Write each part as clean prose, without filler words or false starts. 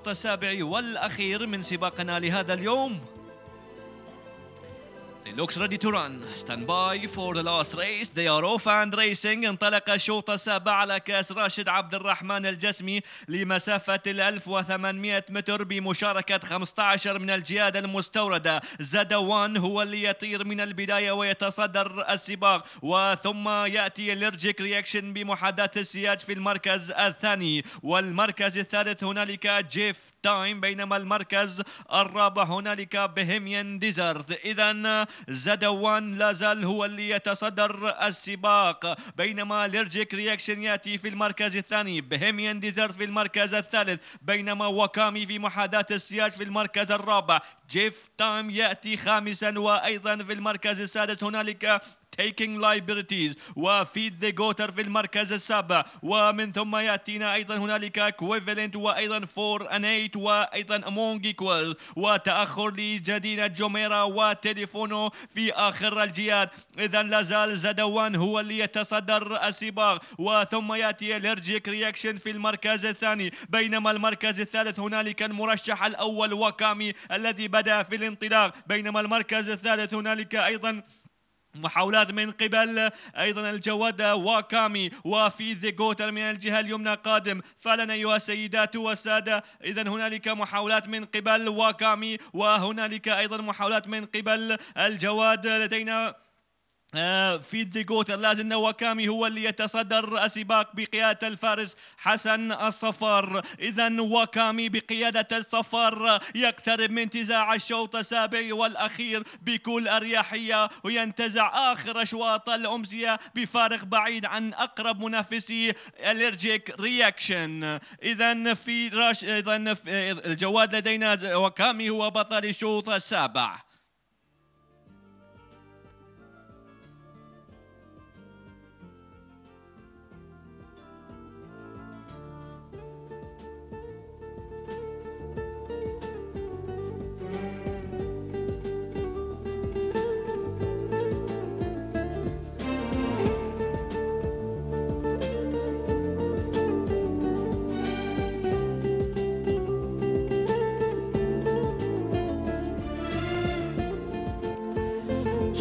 الشوط السابع والأخير من سباقنا لهذا اليوم. It looks ready to run. Stand by for the last race. They are off and racing. انطلق الشوط السابع على كأس راشد عبد الرحمن الجسمي لمسافة 1800 متر بمشاركة 15 من الجياد المستوردة. زدوان هو اللي يطير من البداية ويتصدر السباق، وثم يأتي الرجيك رياكشن بمحاذاة السياج في المركز الثاني، والمركز الثالث هنالك جيف تايم، بينما المركز الرابع هنالك بهيميان ديزرت. إذن زدوان لا زال هو اللي يتصدر السباق، بينما الرجيك رياكشن يأتي في المركز الثاني، بهيميان ديزرت في المركز الثالث، بينما وكامي في محاذاة السياج في المركز الرابع. جيف تايم يأتي خامسا، وأيضا في المركز السادس هنالك Taking Liberties وفيد ذا جوتر في المركز السابع، ومن ثم يأتينا أيضا هنالك Equivalent وأيضا 4 and 8 وأيضا Among Equals، وتأخر لجدينة جوميرا وتليفونو في آخر الجياد. إذن لازال زدوان هو اللي يتصدر السباق، وثم يأتي الرجيك رياكشن في المركز الثاني، بينما المركز الثالث هنالك المرشح الأول وكامي الذي بدأ في الانطلاق، بينما المركز الثالث هنالك أيضا محاولات من قبل أيضا الجواد وكامي، وفي ذا جوتر من الجهة اليمنى قادم. فعلا أيها السيدات والسادة، إذن هنالك محاولات من قبل وكامي، وهنالك أيضا محاولات من قبل الجواد. لدينا في ذا جوتر لازلنا وكامي هو اللي يتصدر السباق بقيادة الفارس حسن الصفار. إذن وكامي بقيادة الصفار يقترب من انتزاع الشوط السابع والأخير بكل أريحية، وينتزع آخر أشواط الأمسية بفارق بعيد عن أقرب منافسي الرجيك رياكشن. إذن في الجواد لدينا وكامي هو بطل الشوط السابع.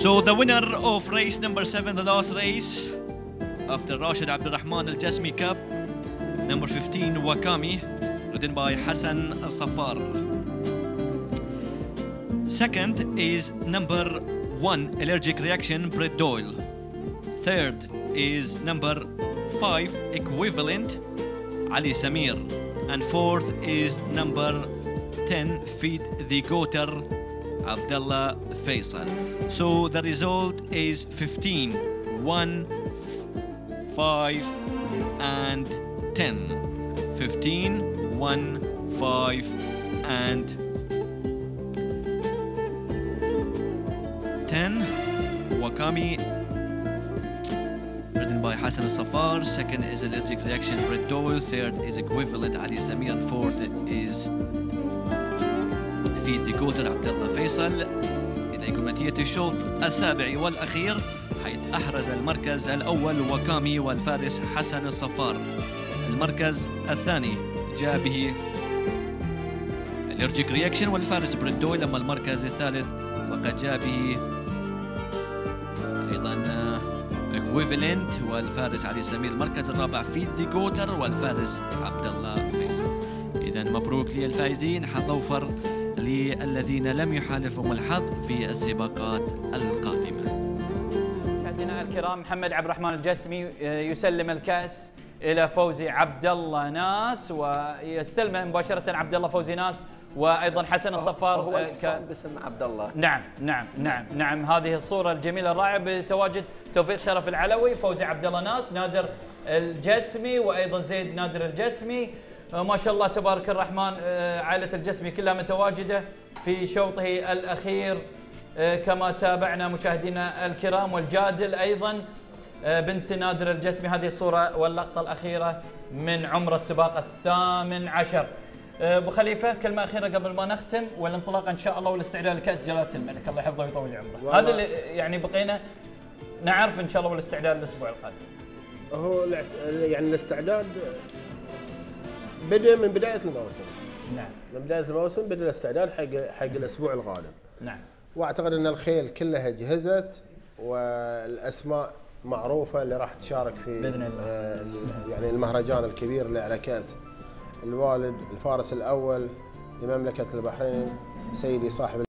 So the winner of race number 7, the last race after Rashid Abdul Rahman Al Jasmi Cup, number 15 Wakami, ridden by Hassan Al Safar. Second is number 1 Allergic Reaction Brett Doyle. Third is number 5 Equivalent Ali Samir, and fourth is number 10 Feed the Goater Abdullah Faisal. So the result is 15, 1, 5 and 10. 15, 1, 5 and 10. Wakami, written by Hassan Al-Safar. Second is Allergic Reaction Brett Doyle. Third is Equivalent Ali Samir. And fourth is Feed the Goater Abdullah Faisal. إذا يكون نتيجة الشوط السابع والأخير، حيث أحرز المركز الأول وكامي والفارس حسن الصفار. المركز الثاني جاء به الرجيك رياكشن والفارس بريت دويل، أما المركز الثالث فقد جاء به أيضا إكويفالنت والفارس علي سمير. المركز الرابع في ذا جوتر والفارس عبد الله فيصل. إذا مبروك للفائزين، حظ أوفر للذين لم يحالفهم الحظ في السباقات القادمة. مشاهدينا الكرام، محمد عبد الرحمن الجسمي يسلم الكأس إلى فوزي عبد الله ناس، ويستلمه مباشرة عبد الله فوزي ناس، وأيضا حسن الصفار. هو الحصان باسم عبد الله. نعم هذه الصورة الجميلة الرائعة بتواجد توفيق شرف العلوي، فوزي عبد الله ناس، نادر الجسمي، وأيضا زيد نادر الجسمي. ما شاء الله تبارك الرحمن، عائلة الجسمي كلها متواجدة في شوطه الأخير كما تابعنا مشاهدينا الكرام. والجادل أيضا بنت نادر الجسمي. هذه الصورة واللقطة الأخيرة من عمر السباق 18. أبو خليفة، كلمة أخيرة قبل ما نختم والانطلاق إن شاء الله والاستعداد لكأس جلالة الملك، الله يحفظه ويطول عمره. هذا اللي يعني بقينا نعرف إن شاء الله والاستعداد للأسبوع القادم. هو يعني الاستعداد بدأ من بداية الموسم، نعم. من بدايه الموسم بدأ الاستعداد حق الاسبوع القادم. نعم. واعتقد ان الخيل كلها جهزت والاسماء معروفه اللي راح تشارك في باذن الله. يعني المهرجان الكبير اللي على كاس الوالد الفارس الاول لمملكه البحرين سيدي صاحب